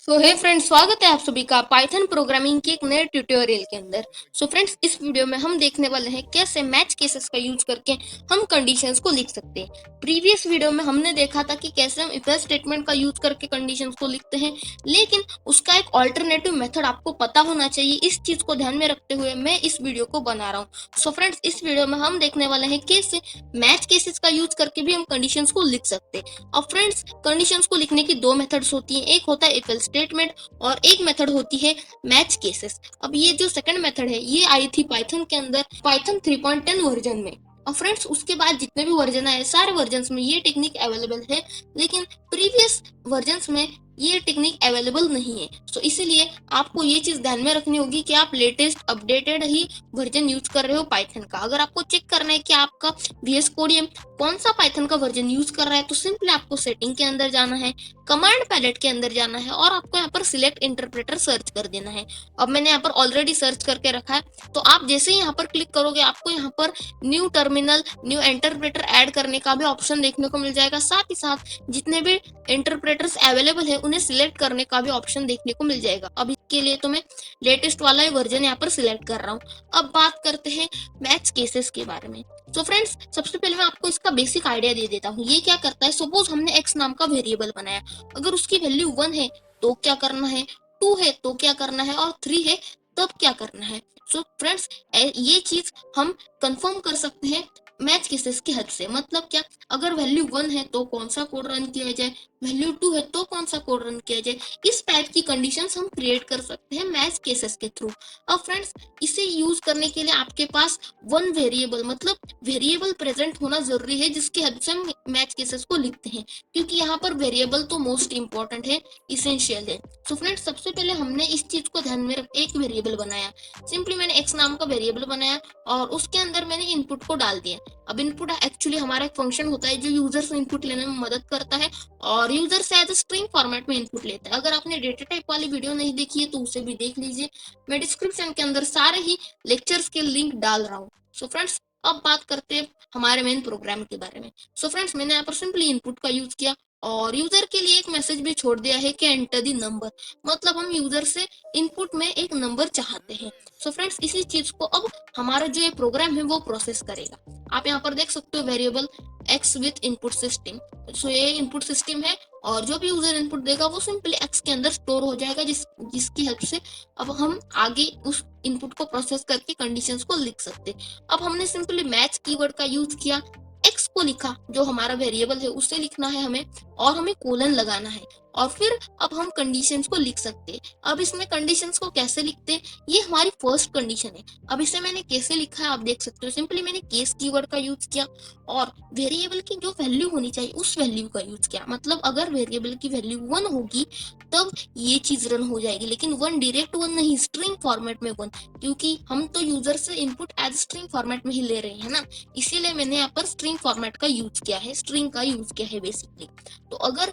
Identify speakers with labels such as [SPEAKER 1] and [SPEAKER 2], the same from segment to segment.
[SPEAKER 1] हे friends, स्वागत है आप सभी का पाइथन प्रोग्रामिंग के एक नए ट्यूटोरियल के अंदर। फ्रेंड्स, इस वीडियो में हम देखने वाले हैं कैसे मैच केसेस का यूज करके हम कंडीशंस को लिख सकते हैं। प्रीवियस वीडियो में हमने देखा था कि कैसे हम इफ एल्स स्टेटमेंट का यूज करके कंडीशंस को लिखते हैं, लेकिन उसका एक ऑल्टरनेटिव मेथड आपको पता होना चाहिए। इस चीज को ध्यान में रखते हुए मैं इस वीडियो को बना रहा हूँ। फ्रेंड्स, इस वीडियो में हम देखने वाले हैं कैसे मैच केसेस का यूज करके भी हम कंडीशंस को लिख सकते हैं। अब फ्रेंड्स, कंडीशंस को लिखने की दो मेथड्स होती हैं, एक होता है इफ एल्स स्टेटमेंट और एक मेथड होती है मैच केसेस। अब ये जो सेकंड मेथड है ये आई थी पाइथन के अंदर पाइथन 3.10 वर्जन में। और फ्रेंड्स, उसके बाद जितने भी वर्जन आए सारे वर्जन्स में ये टेक्निक अवेलेबल है, लेकिन प्रीवियस वर्जन्स में ये टेक्निक अवेलेबल नहीं है। तो इसीलिए आपको ये चीज ध्यान में रखनी होगी कि आप लेटेस्ट अपडेटेड ही वर्जन यूज कर रहे हो पाइथन का। अगर आपको चेक करना है कि आपका VS कोड कौन सा पाइथन का वर्जन यूज कर रहा है, तो सिंपली आपको सेटिंग के अंदर जाना है, कमांड पैलेट के अंदर जाना है और आपको यहाँ पर सिलेक्ट इंटरप्रेटर सर्च कर देना है। अब मैंने यहाँ पर ऑलरेडी सर्च करके रखा है, तो आप जैसे ही यहाँ पर क्लिक करोगे आपको यहाँ पर new terminal new interpreter add करने का भी ऑप्शन देखने को मिल जाएगा। साथ ही साथ जितने भी इंटरप्रेटर्स अवेलेबल है उन्हें सिलेक्ट करने का भी ऑप्शन देखने को मिल जाएगा। अब इसके लिए तो मैं लेटेस्ट वाला वर्जन यहाँ पर सिलेक्ट कर रहा हूँ। अब बात करते हैं मैच केसेस के बारे में। फ्रेंड्स, सबसे पहले मैं आपको इसका बेसिक आइडिया दे देता हूँ। ये क्या करता है, सपोज हमने x नाम का वेरिएबल बनाया, अगर उसकी वैल्यू 1 है तो क्या करना है, 2 है तो क्या करना है और 3 है तब क्या करना है। फ्रेंड्स, ये चीज हम कंफर्म कर सकते हैं मैच केसेस की हेल्प से। मतलब क्या, अगर वैल्यू 1 है तो कौन सा कोड रन किया जाए, वैल्यू 2 है तो कौन सा कोड रन किया जाए, इस टाइप की कंडीशंस हम क्रिएट कर सकते हैं मैच केसेस के थ्रू। अब फ्रेंड्स, इसे यूज करने के लिए आपके पास वन वेरिएबल मतलब वेरिएबल प्रेजेंट होना जरूरी है, जिसकी हेल्प से हम मैच केसेस को लिखते हैं, क्योंकि यहाँ पर वेरिएबल तो मोस्ट इंपॉर्टेंट है, इसेंशियल है। फ्रेंड्स, सबसे पहले हमने इस चीज को ध्यान में रख एक वेरिएबल बनाया। सिंपली मैंने x नाम का वेरिएबल बनाया और उसके अंदर मैंने इनपुट को डाल दिया। अब इनपुट एक्चुअली हमारा एक फंक्शन होता है जो यूजर से इनपुट लेने में मदद करता है और यूजर से एज स्ट्रिंग फॉर्मेट में इनपुट लेता है। अगर आपने डेटा टाइप वाली वीडियो नहीं देखी है तो उसे भी देख लीजिए, मैं डिस्क्रिप्शन के अंदर सारे ही लेक्चर्स के लिंक डाल रहा हूँ। फ्रेंड्स, अब बात करते हैं हमारे मेन प्रोग्राम के बारे में। फ्रेंड्स, मैंने यहाँ पर सिंपली इनपुट का यूज किया और यूजर के लिए एक मैसेज भी छोड़ दिया है कि एंटर दी नंबर, मतलब हम यूजर से इनपुट में एक नंबर चाहते हैं। फ्रेंड्स, इसी चीज को अब हमारा जो ये प्रोग्राम है वो प्रोसेस करेगा। आप यहाँ पर देख सकते हो variable x with input system. ये इनपुट सिस्टम है और जो भी यूजर इनपुट देगा वो सिंपली x के अंदर स्टोर हो जाएगा, जिसकी हेल्प से अब हम आगे उस इनपुट को प्रोसेस करके कंडीशंस को लिख सकते। अब हमने सिंपली मैच कीवर्ड का यूज किया, x को लिखा, जो हमारा वेरिएबल है उसे लिखना है हमें और हमें कोलन लगाना है और फिर अब हम कंडीशंस को लिख सकते हैं। अब इसमें कंडीशंस को कैसे लिखते हैं, ये हमारी फर्स्ट कंडीशन है। अब इसे मैंने कैसे लिखा है आप देख सकते हो, सिंपली मैंने केस कीवर्ड का यूज किया और वेरिएबल की जो वैल्यू होनी चाहिए उस वैल्यू का यूज किया। मतलब अगर वेरिएबल की वैल्यू 1 होगी तब ये चीज रन हो जाएगी, लेकिन 1 डायरेक्ट 1 नहीं, स्ट्रिंग फॉर्मेट में 1, क्योंकि हम तो यूजर से इनपुट एज स्ट्रिंग फॉर्मेट में ही ले रहे हैं ना, इसीलिए मैंने यहाँ पर स्ट्रिंग फॉर्मेट का यूज किया है, स्ट्रिंग का यूज किया है बेसिकली। तो अगर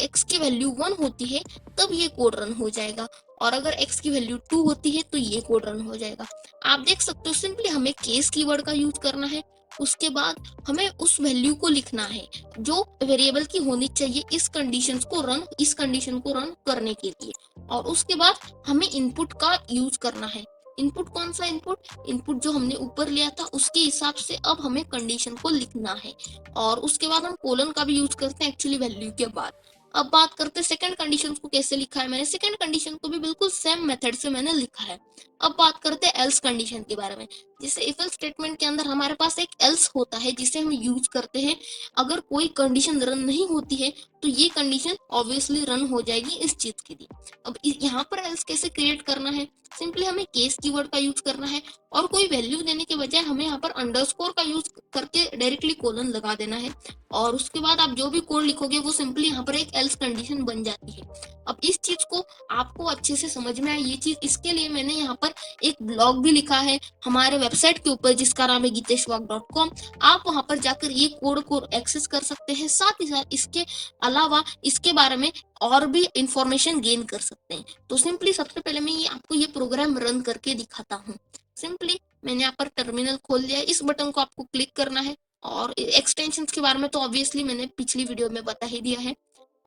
[SPEAKER 1] x की वैल्यू 1 होती है तब ये कोड रन हो जाएगा और अगर x की वैल्यू 2 होती है तो ये कोड रन हो जाएगा। आप देख सकते हो सिंपली हमें केस कीवर्ड का यूज करना है, उसके बाद हमें उस वैल्यू को लिखना है जो वेरिएबल की होनी चाहिए इस कंडीशन को रन करने के लिए, और उसके बाद हमें इनपुट का यूज करना है। इनपुट कौन सा इनपुट जो हमने ऊपर लिया था उसके हिसाब से अब हमें कंडीशन को लिखना है और उसके बाद हम कोलन का भी यूज करते हैं एक्चुअली वैल्यू के बाद। अब बात करते हैं सेकंड कंडीशन को कैसे लिखा है। मैंने सेकंड कंडीशन को भी बिल्कुल सेम मेथड से मैंने लिखा है। अब बात करते हैं एल्स कंडीशन के बारे में। जैसे इफ एल्स स्टेटमेंट के अंदर हमारे पास एक एल्स होता है जिसे हम यूज करते हैं अगर कोई कंडीशन रन नहीं होती है तो ये कंडीशन ऑब्वियसली रन हो जाएगी इस चीज के लिए। अब यहाँ पर एल्स कैसे क्रिएट करना है, सिंपली हमें केस कीवर्ड का यूज करना है और कोई वैल्यू देने के बजाय हमें यहाँ पर अंडरस्कोर का यूज करके डायरेक्टली कोलन लगा देना है और उसके बाद आप जो भी कोड लिखोगे वो सिंपली यहाँ पर एक एल्स कंडीशन बन जाती है। अब इस चीज को आपको अच्छे से समझ में आए ये चीज, इसके लिए मैंने यहाँ पर एक ब्लॉग भी लिखा है हमारे वेबसाइट के ऊपर जिसका नाम है giteshwag.com। आप वहां पर जाकर ये कोड को एक्सेस कर सकते हैं, साथ ही साथ इसके अलावा इसके बारे में और भी इंफॉर्मेशन गेन कर सकते हैं। तो सिंपली सबसे पहले मैं ये आपको ये प्रोग्राम रन करके दिखाता हूँ। सिंपली मैंने यहाँ पर टर्मिनल खोल लिया है, इस बटन को आपको क्लिक करना है और एक्सटेंशंस के बारे में तो ऑब्वियसली मैंने पिछली वीडियो में बता ही दिया है।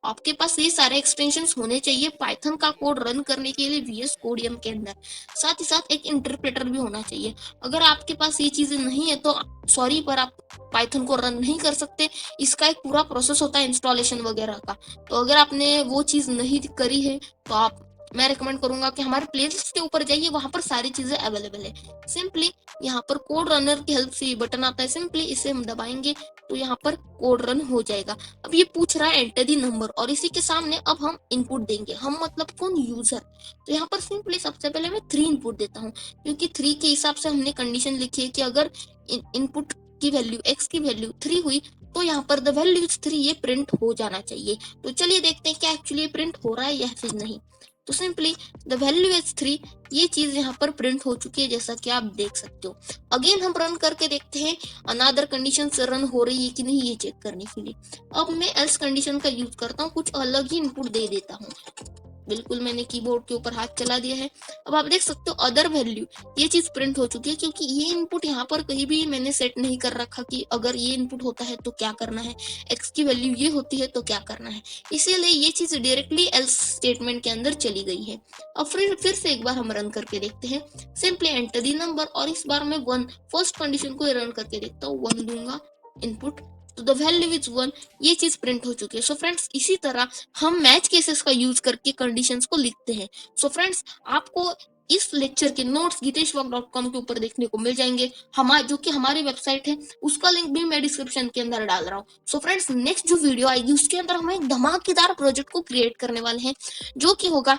[SPEAKER 1] आपके पास ये सारे एक्सटेंशंस होने चाहिए पाइथन का कोड रन करने के लिए वीएस कोडियम के अंदर। साथ ही साथ एक इंटरप्रेटर भी होना चाहिए। अगर आपके पास ये चीजें नहीं है तो सॉरी, पर आप पाइथन को रन नहीं कर सकते। इसका एक पूरा प्रोसेस होता है इंस्टॉलेशन वगैरह का। तो अगर आपने वो चीज नहीं करी है तो मैं रिकमेंड करूंगा कि हमारे प्लेलिस्ट के ऊपर जाइए, वहां पर सारी चीजें अवेलेबल है। सिंपली यहाँ पर कोड रनर की हेल्प से बटन आता है, सिंपली इसे हम दबाएंगे तो यहाँ पर कोड रन हो जाएगा। अब ये पूछ रहा है एंटर दी नंबर, और इसी के सामने अब हम इनपुट देंगे। हम मतलब कौन, यूजर। तो यहाँ पर सिंपली सबसे पहले मैं 3 इनपुट देता हूँ, क्योंकि 3 के हिसाब से हमने कंडीशन लिखी है कि अगर इनपुट की वैल्यू x की वैल्यू 3 हुई तो यहाँ पर द वैल्यू इज 3 ये प्रिंट हो जाना चाहिए। तो चलिए देखते हैं क्या एक्चुअली प्रिंट हो रहा है या फिर नहीं। तो सिंपली द वैल्यू इज 3, ये चीज यहाँ पर प्रिंट हो चुकी है जैसा कि आप देख सकते हो। अगेन हम रन करके देखते हैं अनदर कंडीशन से रन हो रही है कि नहीं, ये चेक करने के लिए अब मैं एल्स कंडीशन का यूज करता हूँ, कुछ अलग ही इनपुट दे देता हूँ। बिल्कुल मैंने कीबोर्ड के ऊपर हाथ चला दिया है। अब आप देख सकते हो अदर वैल्यू, ये चीज प्रिंट हो चुकी है, क्योंकि ये इनपुट यहाँ पर कहीं भी मैंने सेट नहीं कर रखा कि अगर ये इनपुट होता है तो क्या करना है, एक्स की वैल्यू ये होती है तो क्या करना है। इसीलिए ये चीज डायरेक्टली एल्स स्टेटमेंट के अंदर चली गई है। अब फिर से एक बार हम रन करके देखते हैं। सिंपली एंटर दी नंबर, और इस बार मैं 1 फर्स्ट कंडीशन को रन करके देखता हूँ। 1 दूंगा इनपुट, तो द वैल्यू इज 1, ये चीज प्रिंट हो चुकी है। सो फ्रेंड्स, इसी तरह हम मैच केसेस का यूज करके कंडीशंस को लिखते हैं। सो फ्रेंड्स, आपको इस लेक्चर के नोट्स giteshwag.com के ऊपर देखने को मिल जाएंगे। हमारे जो कि हमारी वेबसाइट है उसका लिंक भी मैं डिस्क्रिप्शन के अंदर डाल रहा हूँ। सो फ्रेंड्स, नेक्स्ट जो वीडियो आएगी उसके अंदर हम एक धमाकेदार प्रोजेक्ट को क्रिएट करने वाले हैं, जो कि होगा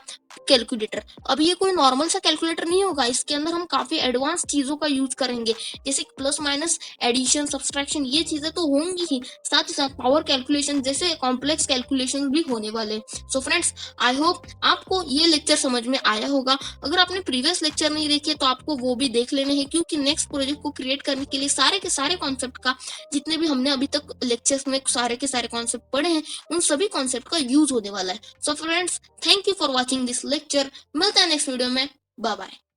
[SPEAKER 1] कैलकुलेटर। अब ये कोई नॉर्मल सा कैलकुलेटर नहीं होगा, इसके अंदर हम काफी एडवांस चीजों का यूज करेंगे, जैसे प्लस माइनस, एडिशन, सब्सट्रैक्शन, ये चीजें तो होंगी ही, साथ ही साथ पावर कैलकुलेशन जैसे कॉम्प्लेक्स कैलकुलेशन भी होने वाले। सो फ्रेंड्स, आई होप आपको ये लेक्चर समझ में आया होगा। अगर आपने प्रीवियस लेक्चर नहीं देखे तो आपको वो भी देख लेने हैं, क्योंकि नेक्स्ट प्रोजेक्ट को क्रिएट करने के लिए सारे के सारे कॉन्सेप्ट का, जितने भी हमने अभी तक लेक्चर्स में सारे के सारे कॉन्सेप्ट पढ़े हैं, उन सभी कॉन्सेप्ट का यूज होने वाला है। So friends, thank you for watching this lecture. मिलता है नेक्स्ट वीडियो में। Bye bye.